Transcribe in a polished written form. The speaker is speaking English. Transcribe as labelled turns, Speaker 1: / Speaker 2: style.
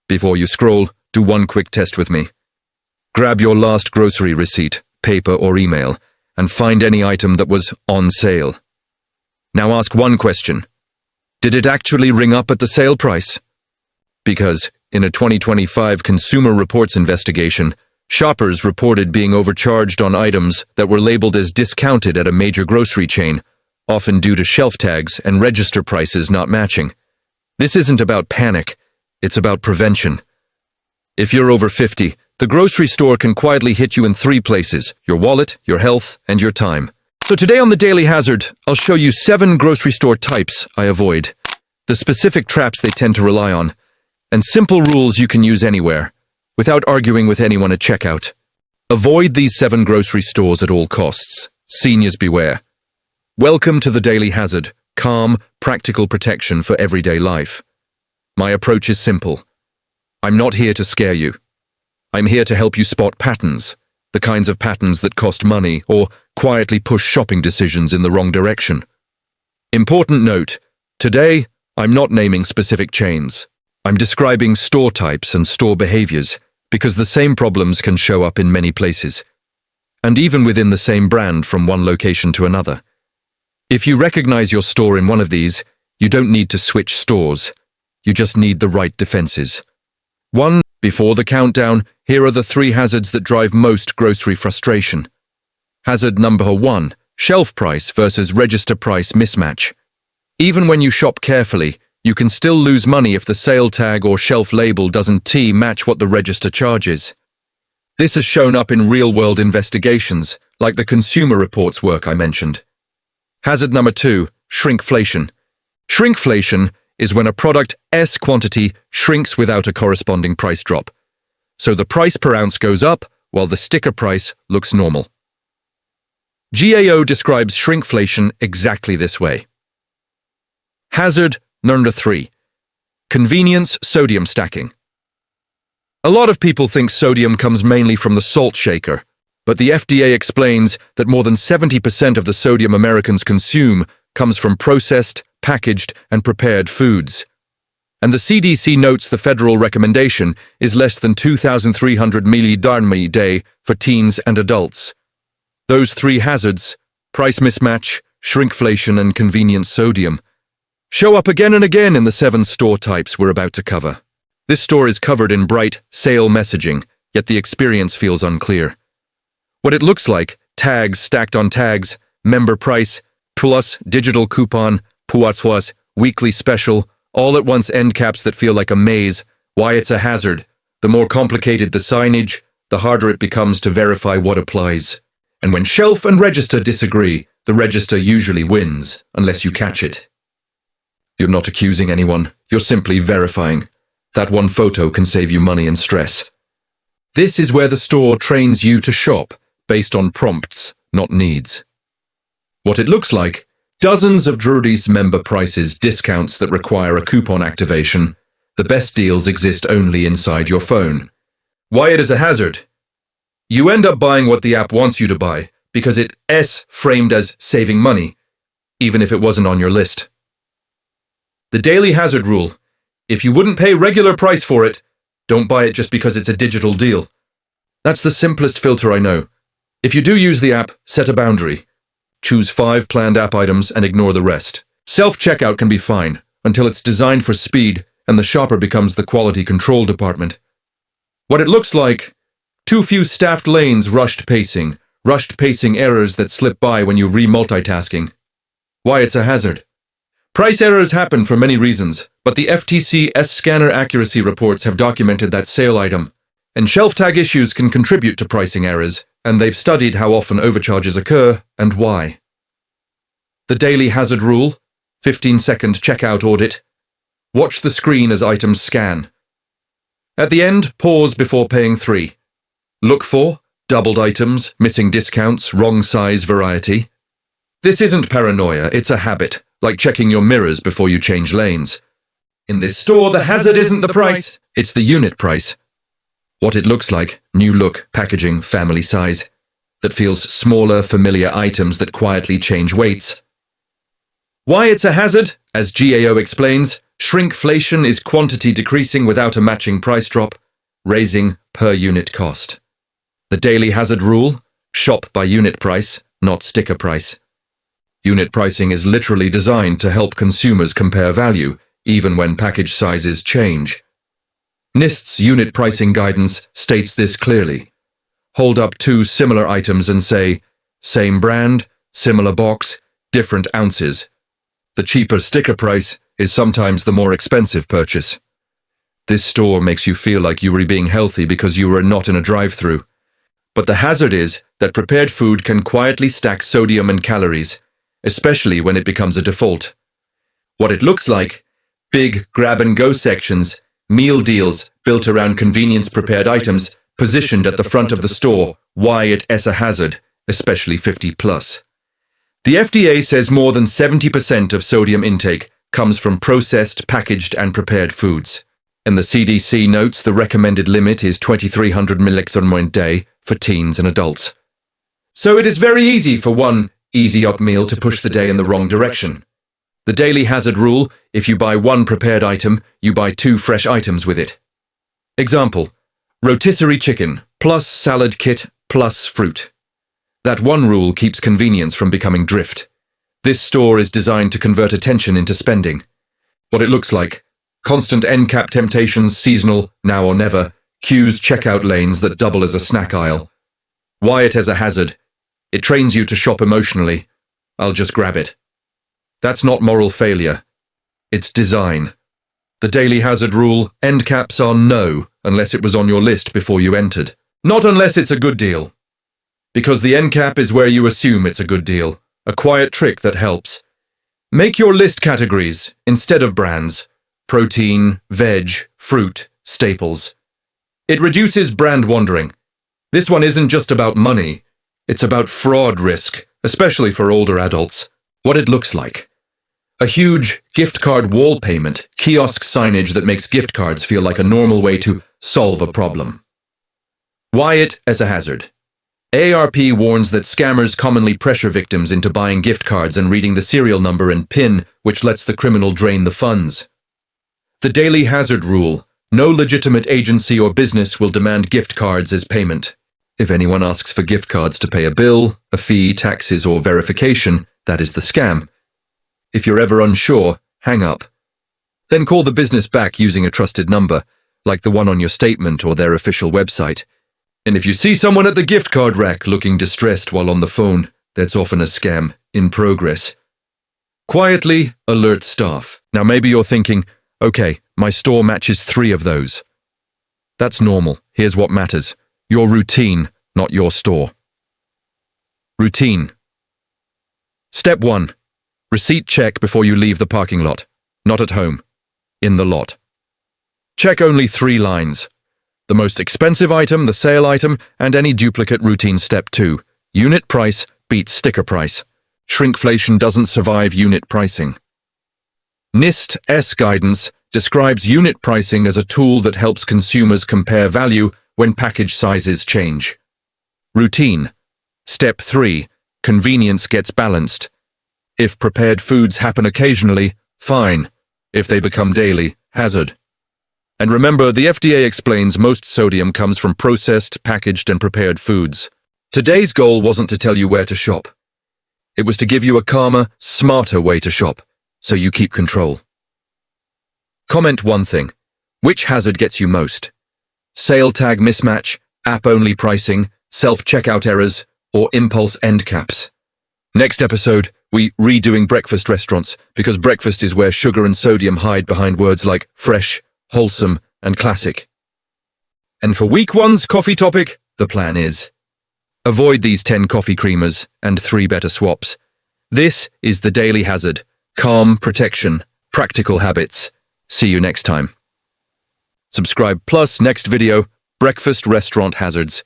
Speaker 1: Before you scroll, do one quick test with me. Grab your last grocery receipt, paper or email, and find any item that was on sale. Now ask one question. Did it actually ring up at the sale price? Because, in a 2025 Consumer Reports investigation, shoppers reported being overcharged on items that were labeled as discounted at a major grocery chain, often due to shelf tags and register prices not matching. This isn't about panic, it's about prevention. If you're over 50, the grocery store can quietly hit you in 3 places: your wallet, your health, and your time. So today on the Daily Hazard, I'll show you 7 grocery store types I avoid, the specific traps they tend to rely on, and simple rules you can use anywhere, without arguing with anyone at checkout. Avoid these 7 grocery stores at all costs. Seniors beware. Welcome to the Daily Hazard, calm, practical protection for everyday life. My approach is simple. I'm not here to scare you. I'm here to help you spot patterns, the kinds of patterns that cost money or quietly push shopping decisions in the wrong direction. Important note, today, I'm not naming specific chains. I'm describing store types and store behaviors because the same problems can show up in many places, and even within the same brand from one location to another. If you recognize your store in one of these, you don't need to switch stores. You just need the right defenses. 1. Before the countdown, here are the 3 hazards that drive most grocery frustration. Hazard number 1, shelf price versus register price mismatch. Even when you shop carefully, you can still lose money if the sale tag or shelf label doesn't match what the register charges. This has shown up in real-world investigations, like the Consumer Reports work I mentioned. Hazard number 2, shrinkflation. Shrinkflation is when a product's quantity shrinks without a corresponding price drop. So the price per ounce goes up while the sticker price looks normal. GAO describes shrinkflation exactly this way. Hazard number 3, convenience sodium stacking. A lot of people think sodium comes mainly from the salt shaker, but the FDA explains that more than 70% of the sodium Americans consume comes from processed, packaged, and prepared foods. And the CDC notes the federal recommendation is less than 2,300 millidarm a day for teens and adults. Those 3 hazards, price mismatch, shrinkflation, and convenience sodium, show up again and again in the 7 store types we're about to cover. This store is covered in bright, sale messaging, yet the experience feels unclear. What it looks like, tags stacked on tags, member price, plus digital coupon, puatwas, weekly special, all at once endcaps that feel like a maze. Why it's a hazard. The more complicated the signage, the harder it becomes to verify what applies. And when shelf and register disagree, the register usually wins, unless you catch it. You're not accusing anyone, you're simply verifying. That one photo can save you money and stress. This is where the store trains you to shop, based on prompts, not needs. What it looks like, dozens of Drury's member prices discounts that require a coupon activation. The best deals exist only inside your phone. Why it is a hazard? You end up buying what the app wants you to buy, because it's framed as saving money, even if it wasn't on your list. The Daily Hazard Rule. If you wouldn't pay regular price for it, don't buy it just because it's a digital deal. That's the simplest filter I know. If you do use the app, set a boundary. Choose 5 planned app items and ignore the rest. Self-checkout can be fine, until it's designed for speed and the shopper becomes the quality control department. What it looks like, too few staffed lanes, rushed pacing errors that slip by when you re-multitasking. Why it's a hazard. Price errors happen for many reasons, but the FTC's scanner accuracy reports have documented that sale item, and shelf tag issues can contribute to pricing errors, and they've studied how often overcharges occur and why. The Daily Hazard Rule, 15-second checkout audit. Watch the screen as items scan. At the end, pause before paying 3. Look for doubled items, missing discounts, wrong size variety. This isn't paranoia, it's a habit, like checking your mirrors before you change lanes. In this store, the hazard isn't the price, it's the unit price. What it looks like, new look, packaging, family size, that feels smaller, familiar items that quietly change weights. Why it's a hazard, as GAO explains, Shrinkflation is quantity decreasing without a matching price drop, raising per unit cost. The daily hazard rule: shop by unit price, not sticker price. Unit pricing is literally designed to help consumers compare value, even when package sizes change. NIST's unit pricing guidance states this clearly. Hold up two similar items and say, same brand, similar box, different ounces. The cheaper sticker price is sometimes the more expensive purchase. This store makes you feel like you were being healthy because you were not in a drive-thru. But the hazard is that prepared food can quietly stack sodium and calories, especially when it becomes a default. What it looks like: big grab-and-go sections, meal deals built around convenience-prepared items positioned at the front of the store. Why it is a hazard, especially 50+. The FDA says more than 70% of sodium intake comes from processed, packaged, and prepared foods. And the CDC notes the recommended limit is 2,300 mg a day for teens and adults. So it is very easy for one easy-up meal to push the day in the wrong direction. The daily hazard rule: if you buy one prepared item, you buy two fresh items with it. Example: rotisserie chicken plus salad kit plus fruit. That one rule keeps convenience from becoming drift. This store is designed to convert attention into spending. What it looks like: constant endcap temptations, seasonal, now or never, queues, checkout lanes that double as a snack aisle. Why it is a hazard: it trains you to shop emotionally. I'll just grab it. That's not moral failure. It's design. The daily hazard rule: end caps are no unless it was on your list before you entered. Not unless it's a good deal. Because the end cap is where you assume it's a good deal. A quiet trick that helps. Make your list categories instead of brands: protein, veg, fruit, staples. It reduces brand wandering. This one isn't just about money. It's about fraud risk, especially for older adults. What it looks like: a huge gift card wall payment, kiosk signage that makes gift cards feel like a normal way to solve a problem. Why it is a hazard. AARP warns that scammers commonly pressure victims into buying gift cards and reading the serial number and PIN, which lets the criminal drain the funds. The daily hazard rule: no legitimate agency or business will demand gift cards as payment. If anyone asks for gift cards to pay a bill, a fee, taxes, or verification, that is the scam. If you're ever unsure, hang up. Then call the business back using a trusted number, like the one on your statement or their official website. And if you see someone at the gift card rack looking distressed while on the phone, that's often a scam in progress. Quietly alert staff. Now maybe you're thinking, okay, my store matches 3 of those. That's normal. Here's what matters: your routine, not your store. Routine. Step 1. Receipt check before you leave the parking lot. Not at home. In the lot. Check only 3 lines. The most expensive item, the sale item, and any duplicate. Routine. Step 2. Unit price beats sticker price. Shrinkflation doesn't survive unit pricing. NIST's guidance describes unit pricing as a tool that helps consumers compare value when package sizes change. Routine. Step 3. Convenience gets balanced. If prepared foods happen occasionally, fine. If they become daily, hazard. And remember, the FDA explains most sodium comes from processed, packaged, and prepared foods. Today's goal wasn't to tell you where to shop. It was to give you a calmer, smarter way to shop, so you keep control. Comment one thing. Which hazard gets you most? Sale tag mismatch, app-only pricing, self-checkout errors, or impulse end caps? Next episode, we redoing breakfast restaurants, because breakfast is where sugar and sodium hide behind words like fresh, wholesome, and classic. And for week 1's coffee topic, the plan is: avoid these 10 coffee creamers and 3 better swaps. This is the daily hazard. Calm, protection, practical habits. See you next time. Subscribe plus next video, breakfast restaurant hazards.